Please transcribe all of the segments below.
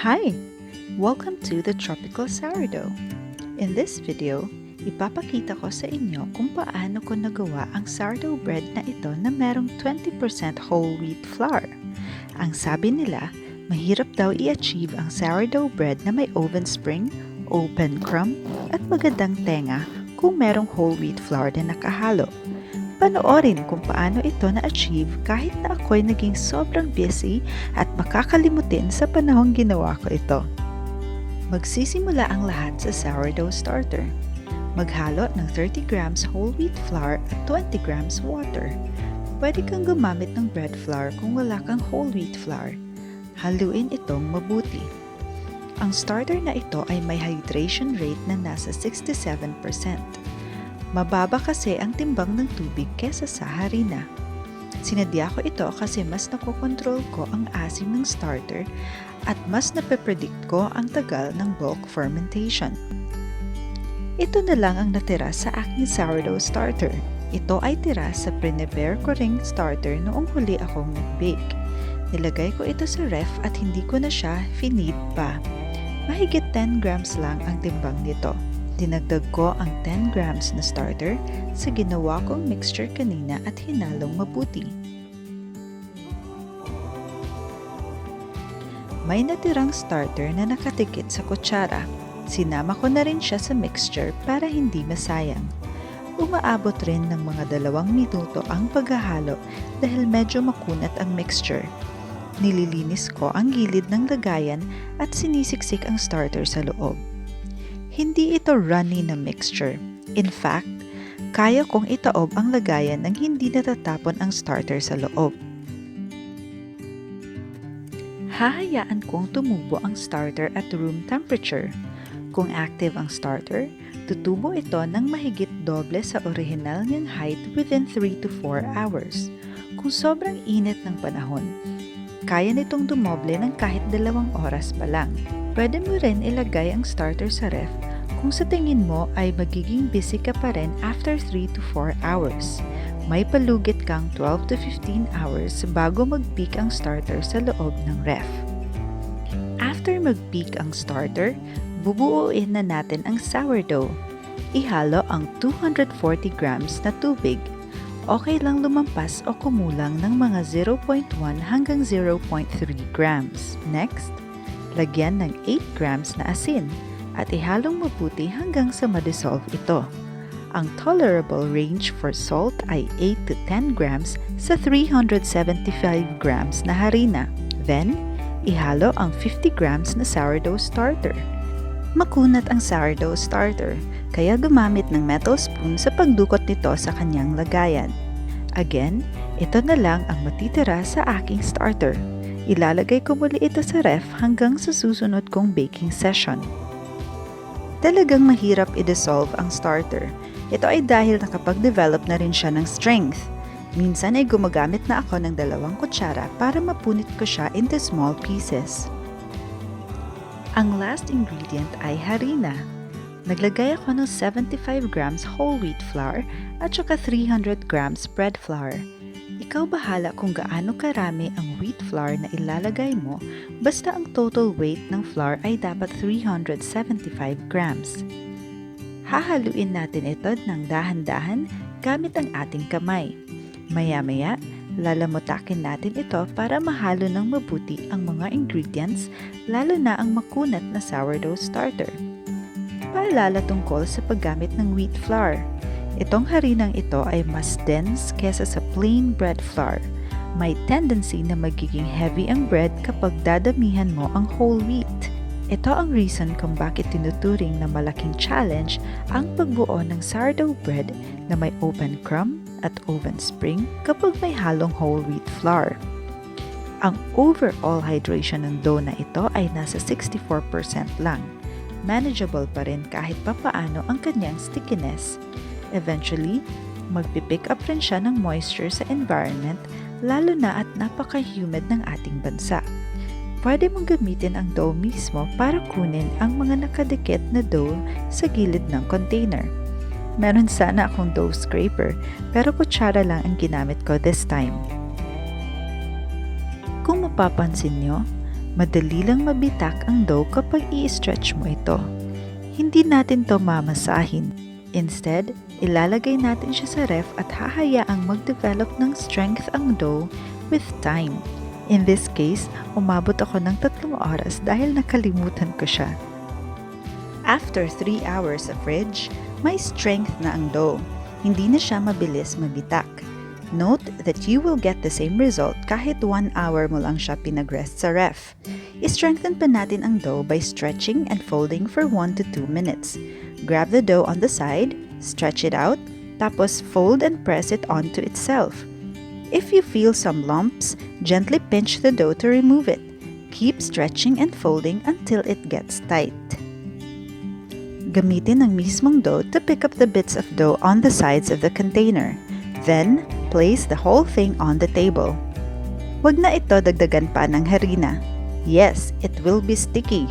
Hi! Welcome to the Tropical Sourdough. In this video, ipapakita ko sa inyo kung paano ko nagawa ang sourdough bread na ito na merong 20% whole wheat flour. Ang sabi nila, mahirap daw i-achieve ang sourdough bread na may oven spring, open crumb, at magandang tenga kung merong whole wheat flour na nakahalo. Panoorin kung paano ito na-achieve kahit na ako'y naging sobrang busy at makakalimutin sa panahong ginawa ko ito. Magsisimula ang lahat sa sourdough starter. Maghalo ng 30 grams whole wheat flour at 20 grams water. Pwede kang gumamit ng bread flour kung wala kang whole wheat flour. Haluin itong mabuti. Ang starter na ito ay may hydration rate na nasa 67%. Mababa kasi ang timbang ng tubig kesa sa harina. Sinadya ko ito kasi mas nakokontrol ko ang asim ng starter at mas napepredict ko ang tagal ng bulk fermentation. Ito na lang ang natira sa aking sourdough starter. Ito ay tira sa prepare ko ring starter noong huli akong nag-bake. Nilagay ko ito sa ref at hindi ko na siya finid pa. Mahigit 10 grams lang ang timbang nito. Dinagdag ko ang 10 grams na starter sa ginawa kong mixture kanina at hinalong mabuti. May natirang starter na nakatikit sa kutsara. Sinama ko na rin siya sa mixture para hindi masayang. Umaabot rin ng mga 2 minuto ang paghahalo dahil medyo makunat ang mixture. Nililinis ko ang gilid ng lagayan at sinisiksik ang starter sa loob. Hindi ito runny na mixture. In fact, kaya kong itaob ang lagayan nang hindi natatapon ang starter sa loob. Hahayaan kong tumubo ang starter at room temperature. Kung active ang starter, tutubo ito ng mahigit doble sa original niyang height within 3 to 4 hours. Kung sobrang init ng panahon, kaya nitong dumoble ng kahit 2 oras pa lang. Pwede mo rin ilagay ang starter sa ref kung sa tingin mo ay magiging busy ka pa rin after 3 to 4 hours. May palugit kang 12 to 15 hours bago mag-peak ang starter sa loob ng ref. After mag-peak ang starter, bubuuin na natin ang sourdough. Ihalo ang 240 grams na tubig. Okay lang lumampas o kumulang ng mga 0.1 hanggang 0.3 grams. Next, lagyan ng 8 grams na asin at ihalong mabuti hanggang sa ma-dissolve ito. Ang tolerable range for salt ay 8 to 10 grams sa 375 grams na harina. Then, ihalo ang 50 grams na sourdough starter. Makunat ang sourdough starter, kaya gumamit ng metal spoon sa pagdukot nito sa kanyang lagayan. Again, ito na lang ang matitira sa aking starter. Ilalagay ko muli ito sa ref hanggang sa susunod kong baking session. Talagang mahirap i-dissolve ang starter. Ito ay dahil nakapag-develop na rin siya ng strength. Minsan ay gumagamit na ako ng 2 kutsara para mapunit ko siya into small pieces. Ang last ingredient ay harina. Naglagay ako ng 75 grams whole wheat flour at saka 300 grams bread flour. Ikaw bahala kung gaano karami ang wheat flour na ilalagay mo, basta ang total weight ng flour ay dapat 375 grams. Hahaluin natin ito ng dahan-dahan gamit ang ating kamay. Maya-maya, lalamutakin natin ito para mahalo ng mabuti ang mga ingredients, lalo na ang makunat na sourdough starter. Paalala tungkol sa paggamit ng wheat flour. Itong harinang ito ay mas dense kesa sa plain bread flour. May tendency na magiging heavy ang bread kapag dadamihan mo ang whole wheat. Ito ang reason kung bakit tinuturing na malaking challenge ang pagbuo ng sourdough bread na may open crumb at oven spring kapag may halong whole wheat flour. Ang overall hydration ng dough na ito ay nasa 64% lang. Manageable pa rin kahit papaano ang kanyang stickiness. Eventually, magpipick up rin siya ng moisture sa environment, lalo na at napaka-humid ng ating bansa. Pwede mong gamitin ang dough mismo para kunin ang mga nakadikit na dough sa gilid ng container. Meron sana akong dough scraper, pero kutsara lang ang ginamit ko this time. Kung mapapansin nyo, Madali lang mabitak ang dough kapag i-stretch mo ito. Hindi natin to mamasahin. Instead, ilalagay natin siya sa ref at hahayaang mag-develop ng strength ang dough with time. In this case, umabot ako ng 3 oras dahil nakalimutan ko siya. After 3 hours sa fridge, may strength na ang dough. Hindi na siya mabilis mabitak. Note that you will get the same result kahit 1 hour mo lang siya pinag-rest sa ref. I-strengthen pa natin ang dough by stretching and folding for 1 to 2 minutes. Grab the dough on the side, stretch it out, tapos fold and press it onto itself. If you feel some lumps, gently pinch the dough to remove it. Keep stretching and folding until it gets tight. Gamitin ang mismong dough to pick up the bits of dough on the sides of the container. Then, place the whole thing on the table. Wag na ito dagdagan pa ng harina. Yes, it will be sticky,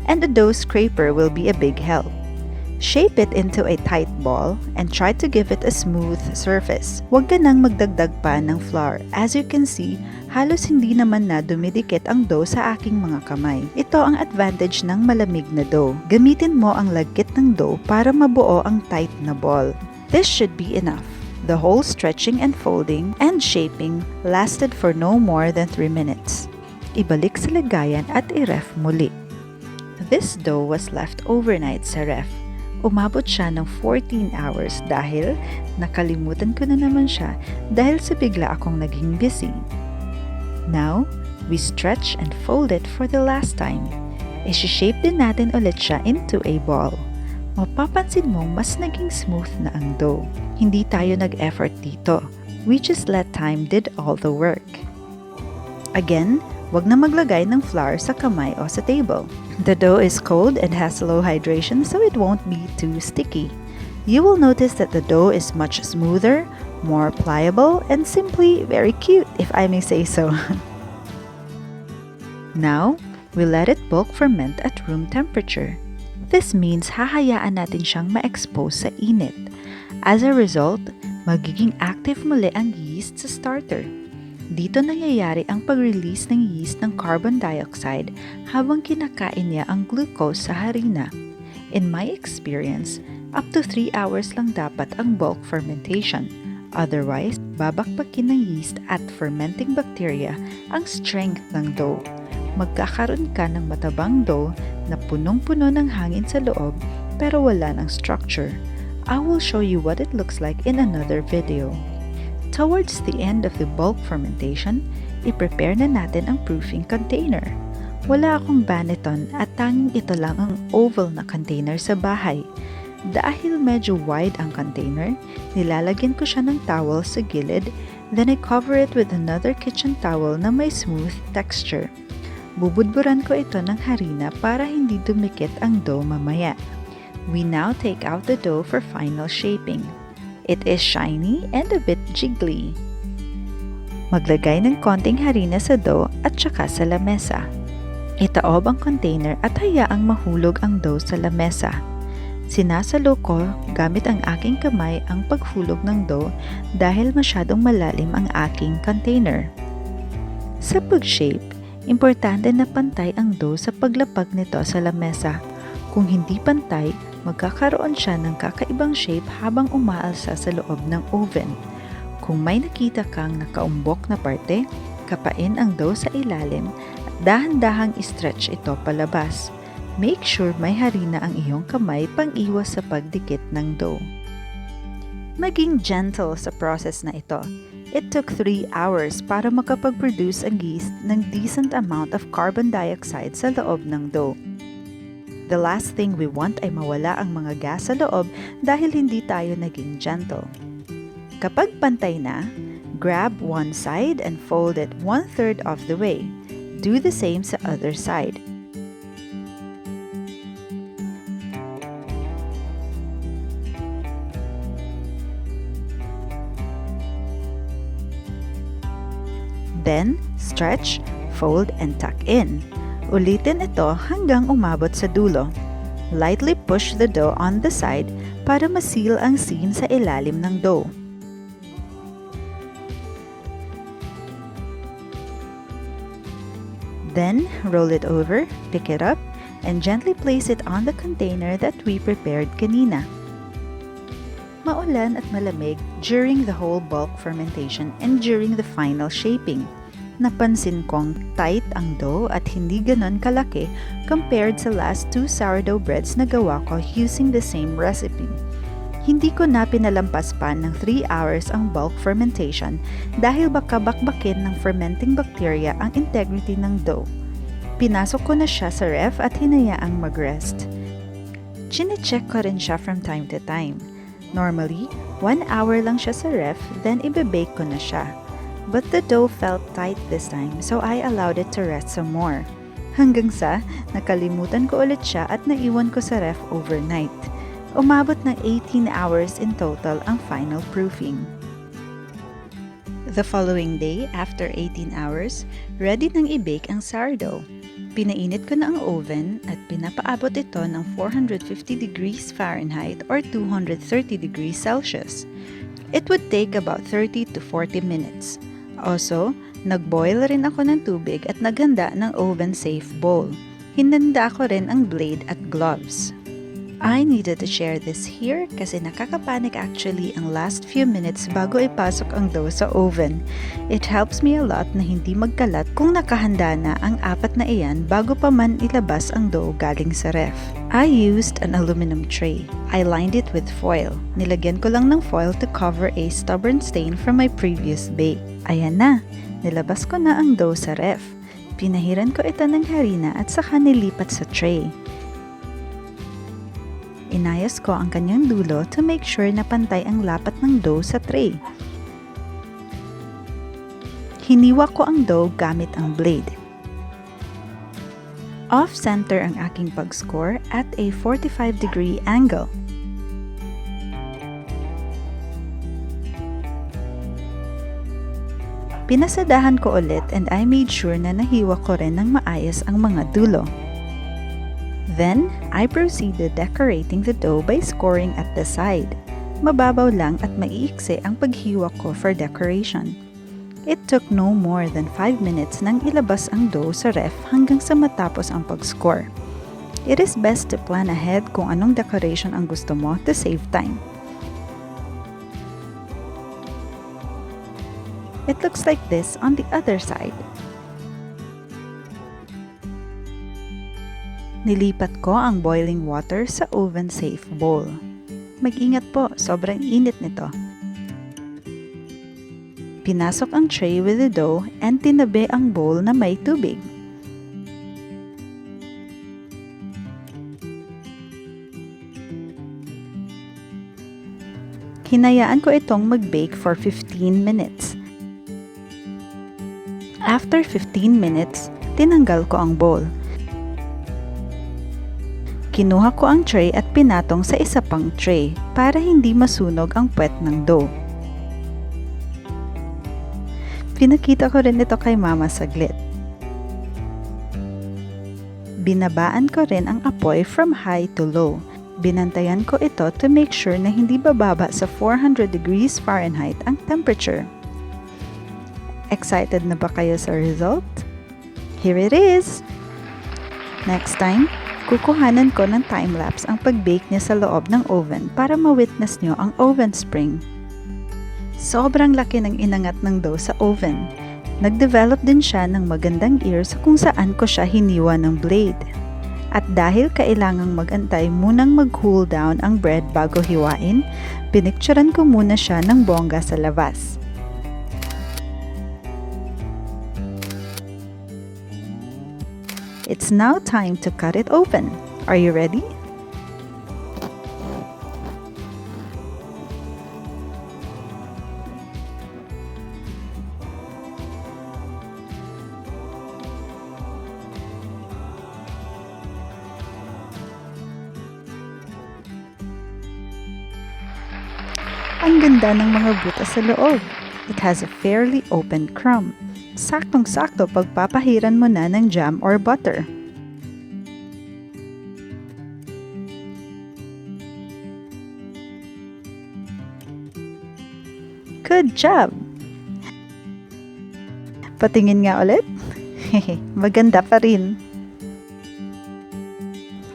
and the dough scraper will be a big help. Shape it into a tight ball and try to give it a smooth surface. Huwag ka nang magdagdag pa ng flour. As you can see, halos hindi naman na dumidikit ang dough sa aking mga kamay. Ito ang advantage ng malamig na dough. Gamitin mo ang lagkit ng dough para mabuo ang tight na ball. This should be enough. The whole stretching and folding and shaping lasted for no more than 3 minutes. Ibalik sa lagayan at i-ref muli. This dough was left overnight sa ref. Umabot siya ng 14 hours dahil nakalimutan ko na naman siya dahil sa bigla akong naging busy. Now, we stretch and fold it for the last time. I-shape din natin ulit siya into a ball. Mapapansin mong mas naging smooth na ang dough. Hindi tayo nag-effort dito. We just let time did all the work. Again, wag na maglagay ng flour sa kamay o sa table. The dough is cold and has low hydration so it won't be too sticky. You will notice that the dough is much smoother, more pliable, and simply very cute, if I may say so. Now, we let it bulk ferment at room temperature. This means hahayaan natin siyang ma-expose sa init. As a result, magiging active muli ang yeast sa starter. Dito nangyayari ang pag-release ng yeast ng carbon dioxide habang kinakain niya ang glucose sa harina. In my experience, up to 3 hours lang dapat ang bulk fermentation. Otherwise, babakbakin ng yeast at fermenting bacteria ang strength ng dough. Magkakaroon ka ng matabang dough na punong-puno ng hangin sa loob pero wala ng structure. I will show you what it looks like in another video. Towards the end of the bulk fermentation, i-prepare na natin ang proofing container. Wala akong Banneton at tanging ito lang ang oval na container sa bahay. Dahil medyo wide ang container, nilalagyan ko siya ng towel sa gilid, then I cover it with another kitchen towel na may smooth texture. Bubudburan ko ito ng harina para hindi dumikit ang dough mamaya. We now take out the dough for final shaping. It is shiny and a bit jiggly. Maglagay ng konting harina sa dough at saka sa lamesa. Itaob ang container at hayaang mahulog ang dough sa lamesa. Sinasalo ko gamit ang aking kamay ang paghulog ng dough dahil masyadong malalim ang aking container. Sa pag-shape, importante na pantay ang dough sa paglapag nito sa lamesa. Kung hindi pantay, magkakaroon siya ng kakaibang shape habang umaalsa sa loob ng oven. Kung may nakita kang nakaumbok na parte, kapain ang dough sa ilalim at dahan-dahang i-stretch ito palabas. Make sure may harina ang iyong kamay pang-iwas sa pagdikit ng dough. Maging gentle sa process na ito. It took 3 hours para makapag-produce ang yeast ng decent amount of carbon dioxide sa loob ng dough. The last thing we want ay mawala ang mga gas sa loob dahil hindi tayo naging gentle. Kapag pantay na, grab one side and fold it 1/3 of the way. Do the same sa other side. Then, stretch, fold, and tuck in. Ulitin ito hanggang umabot sa dulo. Lightly push the dough on the side para ma-seal ang seam sa ilalim ng dough. Then, roll it over, pick it up, and gently place it on the container that we prepared kanina. Maulan at malamig during the whole bulk fermentation and during the final shaping. Napansin kong tight ang dough at hindi ganon kalaki compared sa last 2 sourdough breads na gawa ko using the same recipe. Hindi ko na pinalampas pa ng 3 hours ang bulk fermentation dahil baka bakbakin ng fermenting bacteria ang integrity ng dough. Pinasok ko na siya sa ref at hinayaang mag-rest. Chine-check ko rin siya from time to time. Normally, 1 hour lang siya sa ref, then ibe-bake ko na siya. But the dough felt tight this time, so I allowed it to rest some more. Hanggang sa, nakalimutan ko ulit siya at naiwan ko sa ref overnight. Umabot ng 18 hours in total ang final proofing. The following day, after 18 hours, ready nang i-bake ang sourdough. Pinainit ko na ang oven at pinapaabot ito ng 450 degrees Fahrenheit or 230 degrees Celsius. It would take about 30 to 40 minutes. Also, nag-boil rin ako ng tubig at naghanda ng oven-safe bowl. Hinanda ko rin ang blade at gloves. I needed to share this here kasi nakakapanik actually ang last few minutes bago ipasok ang dough sa oven. It helps me a lot na hindi magkalat kung nakahanda na ang 4 na iyan bago pa man ilabas ang dough galing sa ref. I used an aluminum tray. I lined it with foil. Nilagyan ko lang ng foil to cover a stubborn stain from my previous bake. Ayan na, nilabas ko na ang dough sa ref. Pinahiran ko ito ng harina at saka nilipat sa tray. Inayos ko ang kanyang dulo to make sure na pantay ang lapat ng dough sa tray. Hiniwa ko ang dough gamit ang blade. Off-center ang aking pag-score at a 45-degree angle. Pinasadahan ko ulit and I made sure na nahiwa ko rin ng maayos ang mga dulo. Then, I proceeded decorating the dough by scoring at the side. Mababaw lang at maiiksi ang paghiwa ko for decoration. It took no more than 5 minutes nang ilabas ang dough sa ref hanggang sa matapos ang pag-score. It is best to plan ahead kung anong decoration ang gusto mo to save time. It looks like this on the other side. Nilipat ko ang boiling water sa oven-safe bowl. Mag-ingat po, sobrang init nito. Pinasok ang tray with the dough and tinabi ang bowl na may tubig. Hinayaan ko itong mag-bake for 15 minutes. After 15 minutes, tinanggal ko ang bowl. Kinuha ko ang tray at pinatong sa isa pang tray para hindi masunog ang puwet ng dough. Pinakita ko rin ito kay Mama saglit. Binabaan ko rin ang apoy from high to low. Binantayan ko ito to make sure na hindi bababa sa 400 degrees Fahrenheit ang temperature. Excited na ba kayo sa result? Here it is! Next time, kukuhanan ko ng time-lapse ang pag-bake niya sa loob ng oven para ma-witness nyo ang oven spring. Sobrang laki ng inangat ng dough sa oven. Nag-develop din siya ng magandang ears kung saan ko siya hiniwa ng blade. At dahil kailangang mag-antay munang mag-cool down ang bread bago hiwain, pinicturan ko muna siya ng bongga sa labas. It's now time to cut it open. Are you ready? Ang ganda ng mga butas sa loob. It has a fairly open crumb. Saktong-sakto pagpapahiran mo na ng jam or butter. Good job! Patingin nga ulit. Maganda pa rin.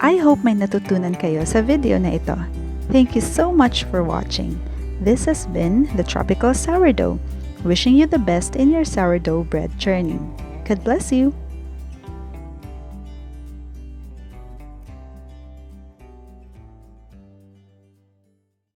I hope may natutunan kayo sa video na ito. Thank you so much for watching. This has been the Tropical Sourdough, wishing you the best in your sourdough bread journey. God bless you!